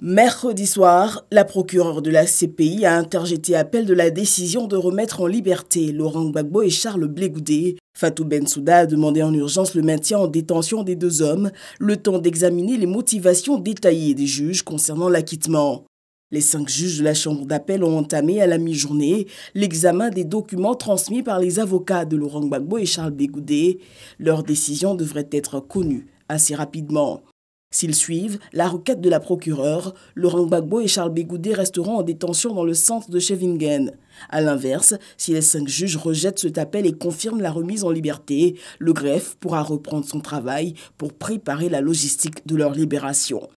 Mercredi soir, la procureure de la CPI a interjeté appel de la décision de remettre en liberté Laurent Gbagbo et Charles Blé Goudé. Fatou Bensouda a demandé en urgence le maintien en détention des deux hommes, le temps d'examiner les motivations détaillées des juges concernant l'acquittement. Les 5 juges de la chambre d'appel ont entamé à la mi-journée l'examen des documents transmis par les avocats de Laurent Gbagbo et Charles Blé Goudé. Leur décision devrait être connue assez rapidement. S'ils suivent la requête de la procureure, Laurent Gbagbo et Charles Blé Goudé resteront en détention dans le centre de Scheveningen. A l'inverse, si les 5 juges rejettent cet appel et confirment la remise en liberté, le greffe pourra reprendre son travail pour préparer la logistique de leur libération.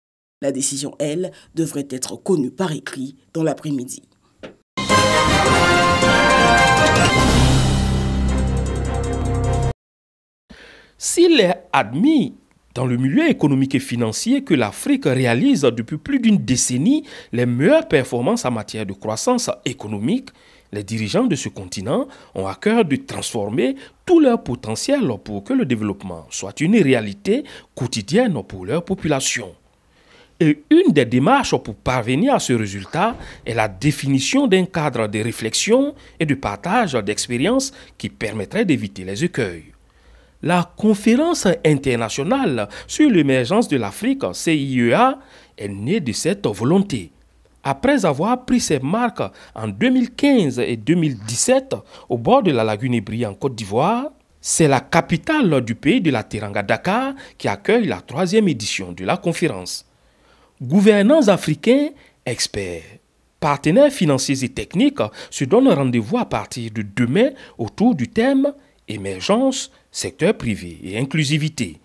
La décision, elle, devrait être connue par écrit dans l'après-midi. S'il est admis dans le milieu économique et financier que l'Afrique réalise depuis plus d'une décennie les meilleures performances en matière de croissance économique, les dirigeants de ce continent ont à cœur de transformer tout leur potentiel pour que le développement soit une réalité quotidienne pour leur population. Et une des démarches pour parvenir à ce résultat est la définition d'un cadre de réflexion et de partage d'expériences qui permettrait d'éviter les écueils. La conférence internationale sur l'émergence de l'Afrique, CIEA, est née de cette volonté. Après avoir pris ses marques en 2015 et 2017 au bord de la lagune Ebri en Côte d'Ivoire, c'est la capitale du pays de la Teranga, Dakar, qui accueille la 3e édition de la conférence. Gouvernants africains, experts, partenaires financiers et techniques se donnent rendez-vous à partir de demain autour du thème « Émergence, secteur privé et inclusivité ».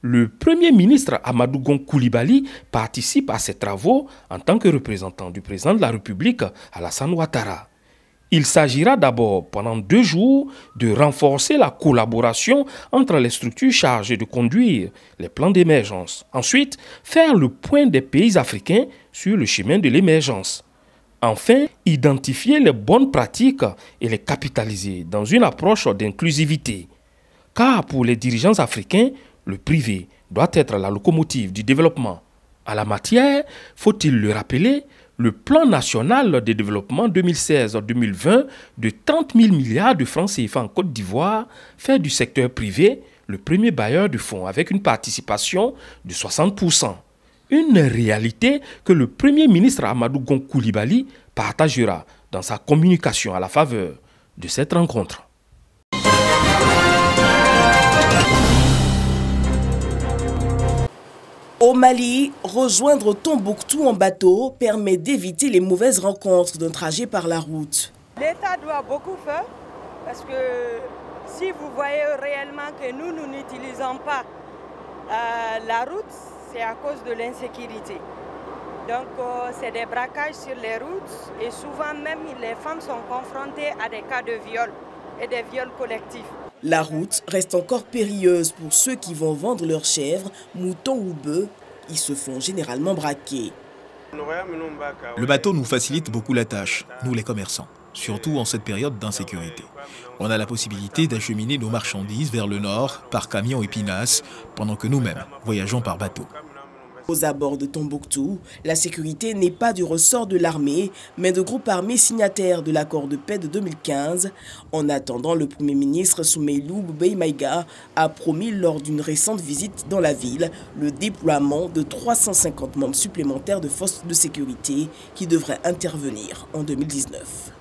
Le Premier ministre Amadou Gon Coulibaly participe à ces travaux en tant que représentant du président de la République Alassane Ouattara. Il s'agira d'abord, pendant 2 jours, de renforcer la collaboration entre les structures chargées de conduire les plans d'émergence. Ensuite, faire le point des pays africains sur le chemin de l'émergence. Enfin, identifier les bonnes pratiques et les capitaliser dans une approche d'inclusivité. Car pour les dirigeants africains, le privé doit être la locomotive du développement. À la matière, faut-il le rappeler, le plan national de développement 2016-2020 de 30 000 milliards de francs CFA en Côte d'Ivoire fait du secteur privé le premier bailleur de fonds avec une participation de 60%. Une réalité que le Premier ministre Amadou Gon Coulibaly partagera dans sa communication à la faveur de cette rencontre. Au Mali, rejoindre Tombouctou en bateau permet d'éviter les mauvaises rencontres d'un trajet par la route. L'État doit beaucoup faire parce que si vous voyez réellement que nous n'utilisons pas la route, c'est à cause de l'insécurité. Donc c'est des braquages sur les routes et souvent même les femmes sont confrontées à des cas de viol et des viols collectifs. La route reste encore périlleuse pour ceux qui vont vendre leurs chèvres, moutons ou bœufs. Ils se font généralement braquer. Le bateau nous facilite beaucoup la tâche, nous les commerçants, surtout en cette période d'insécurité. On a la possibilité d'acheminer nos marchandises vers le nord par camion et pinasse, pendant que nous-mêmes voyageons par bateau. Aux abords de Tombouctou, la sécurité n'est pas du ressort de l'armée, mais de groupes armés signataires de l'accord de paix de 2015. En attendant, le Premier ministre Soumeylou Boubèye Maïga a promis lors d'une récente visite dans la ville le déploiement de 350 membres supplémentaires de forces de sécurité qui devraient intervenir en 2019.